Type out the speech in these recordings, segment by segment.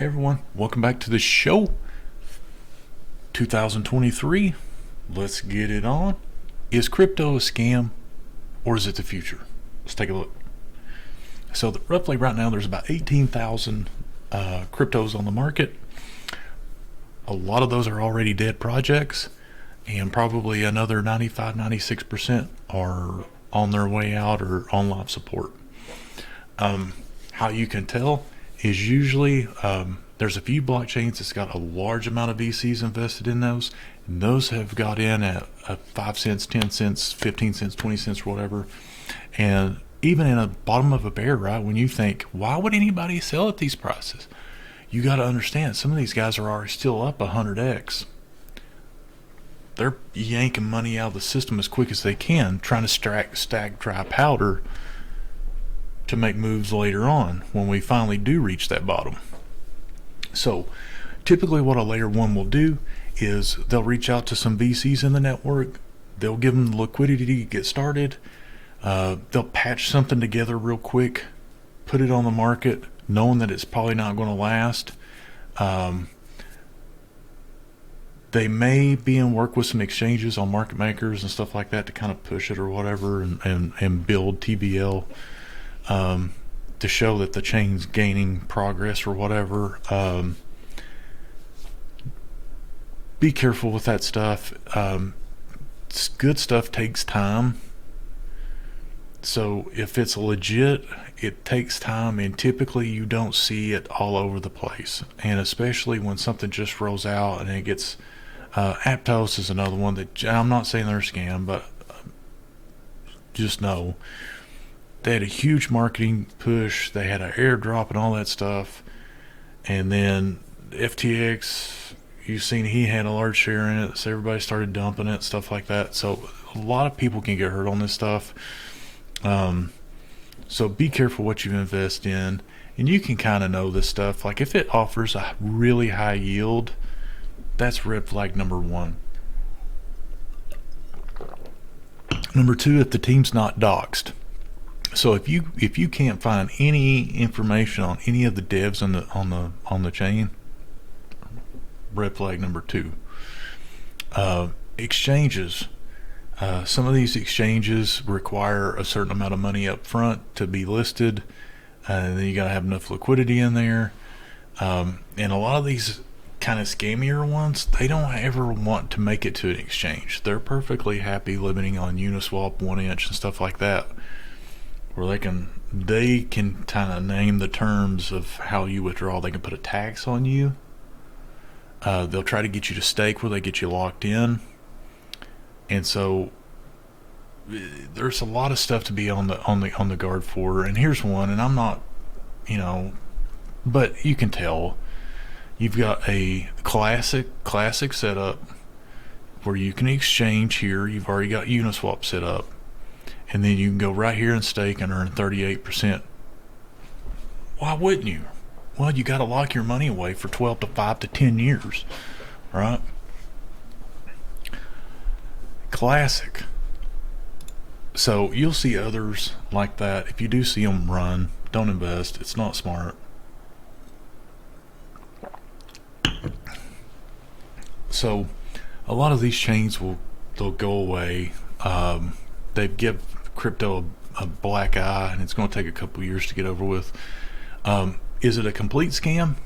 Hey everyone, welcome back to the show. 2023, let's get it on. Is crypto a scam or is it the future? Let's take a look. So, roughly right now, there's about 18,000 cryptos on the market. A lot of those are already dead projects, and probably another 95, 96% are on their way out or on live support. How you can tell is usually there's a few blockchains that's got a large amount of VCs invested in those, and those have got in at 5 cents, 10 cents, 15 cents, 20 cents, or whatever. And even in the bottom of a bear, right, when you think, why would anybody sell at these prices? You got to understand, some of these guys are already still up 100x. They're yanking money out of the system as quick as they can, trying to stack dry powder to make moves later on when we finally do reach that bottom. So typically what a layer one will do is they'll reach out to some VCs in the network. They'll give them the liquidity to get started. They'll patch something together real quick, put it on the market, knowing that it's probably not going to last. They may be in work with some exchanges on market makers and stuff like that to kind of push it or whatever, and build TVL to show that the chain's gaining progress or whatever. Be careful with that stuff. Good stuff takes time. So if it's legit, it takes time, and typically you don't see it all over the place. And especially when something just rolls out and it gets Aptos is another one that I'm not saying they're a scam, but just know they had a huge marketing push. They had an airdrop and all that stuff. And then FTX, you've seen he had a large share in it, so everybody started dumping it, stuff like that. So a lot of people can get hurt on this stuff. So be careful what you invest in. And you can kind of know this stuff. Like if it offers a really high yield, that's red flag number one. Number two, if the team's not doxed. So if you can't find any information on any of the devs on the chain, red flag number two. Exchanges. Some of these exchanges require a certain amount of money up front to be listed, and then you got to have enough liquidity in there. And a lot of these kind of scammier ones, they don't ever want to make it to an exchange. They're perfectly happy living on Uniswap, 1inch, and stuff like that, where they can kind of name the terms of how you withdraw. They can put a tax on you. They'll try to get you to stake where they get you locked in. And so there's a lot of stuff to be on the guard for. And here's one, and I'm not, but you can tell. You've got a classic setup where you can exchange here. You've already got Uniswap set up. And then you can go right here and stake and earn 38%. Why wouldn't you? Well, you got to lock your money away for 12 to 5 to 10 years, right? Classic. So you'll see others like that. If you do see them, run. Don't invest. It's not smart. So a lot of these chains they'll go away. They give crypto a black eye, and it's going to take a couple years to get over with. Is it a complete scam?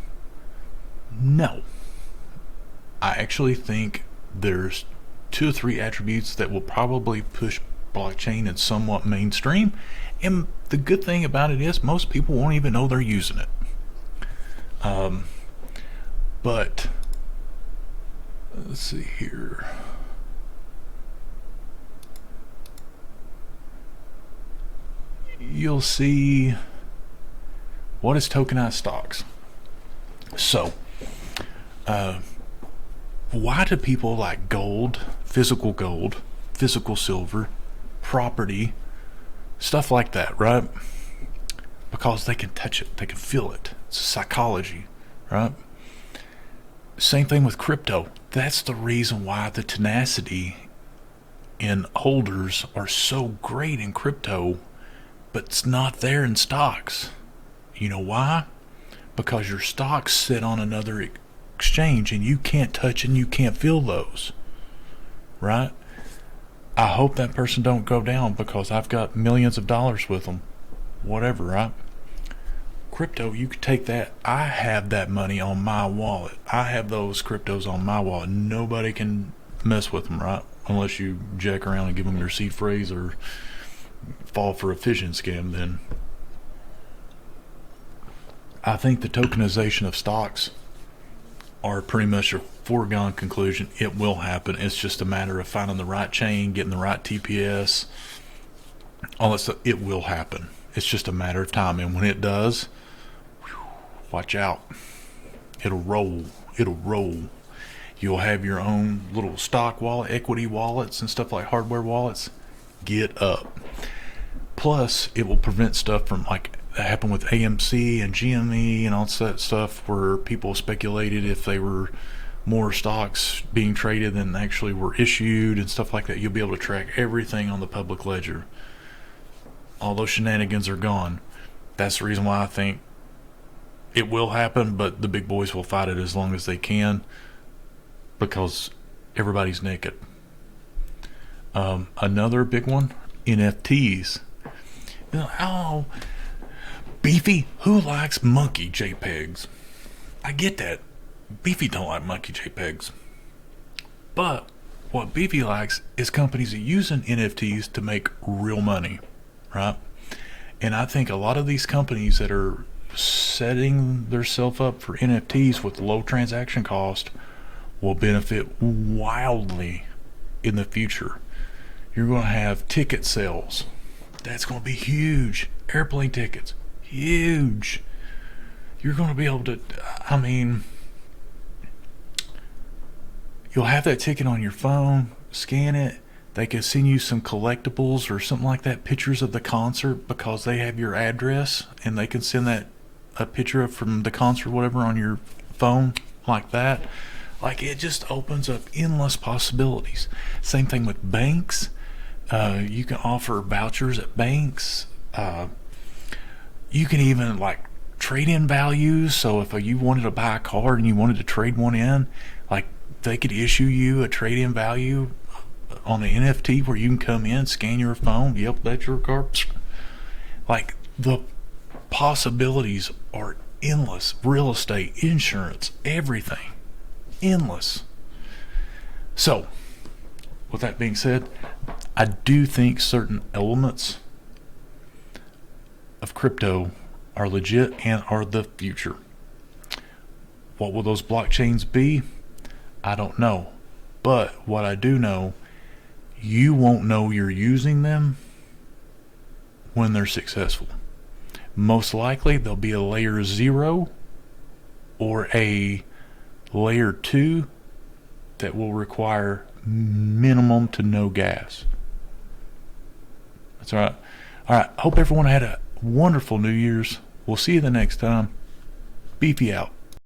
No. I actually think there's 2 or 3 attributes that will probably push blockchain in somewhat mainstream, and the good thing about it is most people won't even know they're using it. But let's see here. You'll see what is tokenized stocks. So why do people like gold, physical silver, property, stuff like that, right? Because they can touch it, they can feel it. It's psychology, right? Same thing with crypto. That's the reason why the tenacity in holders are so great in crypto, but it's not there in stocks. You know why? because your stocks sit on another exchange and you can't touch and you can't feel those, right? I hope that person don't go down because I've got millions of dollars with them, whatever, right? Crypto, you could take that. I have that money on my wallet. I have those cryptos on my wallet. Nobody can mess with them, right? Unless you jack around and give them your seed phrase or fall for a phishing scam. Then I think the tokenization of stocks are pretty much a foregone conclusion. It will happen. It's just a matter of finding the right chain, getting the right TPS, all that stuff. It will happen. It's just a matter of time. And when it does, watch out. It'll roll. It'll roll. You'll have your own little stock wallet, equity wallets, and stuff like hardware wallets. Get up. Plus, it will prevent stuff from like that happened with AMC and GME and all that stuff where people speculated if they were more stocks being traded than actually were issued and stuff like that. You'll be able to track everything on the public ledger. All those shenanigans are gone. That's the reason why I think it will happen, but the big boys will fight it as long as they can because everybody's naked. Another big one, NFTs. Oh, Beefy, who likes monkey JPEGs? I get that. Beefy don't like monkey JPEGs. But what Beefy likes is companies that using NFTs to make real money, right? And I think a lot of these companies that are setting themselves up for NFTs with low transaction cost will benefit wildly in the future. You're going to have ticket sales. That's going to be huge. Airplane tickets. Huge. You're going to be able to, you'll have that ticket on your phone, scan it. They can send you some collectibles or something like that, pictures of the concert because they have your address and they can send that a picture from the concert or whatever on your phone like that. Like it just opens up endless possibilities. Same thing with banks. You can offer vouchers at banks. You can even like trade-in values. So if you wanted to buy a car and you wanted to trade one in, like they could issue you a trade-in value on the NFT where you can come in, scan your phone. Yep, that's your car. Like the possibilities are endless. Real estate, insurance, everything. Endless. So, with that being said, I do think certain elements of crypto are legit and are the future. What will those blockchains be? I don't know. But what I do know, you won't know you're using them when they're successful. Most likely there'll be a layer 0 or a layer 2 that will require minimum to no gas. That's all right. All right. Hope everyone had a wonderful New Year's. We'll see you the next time. Beefy out.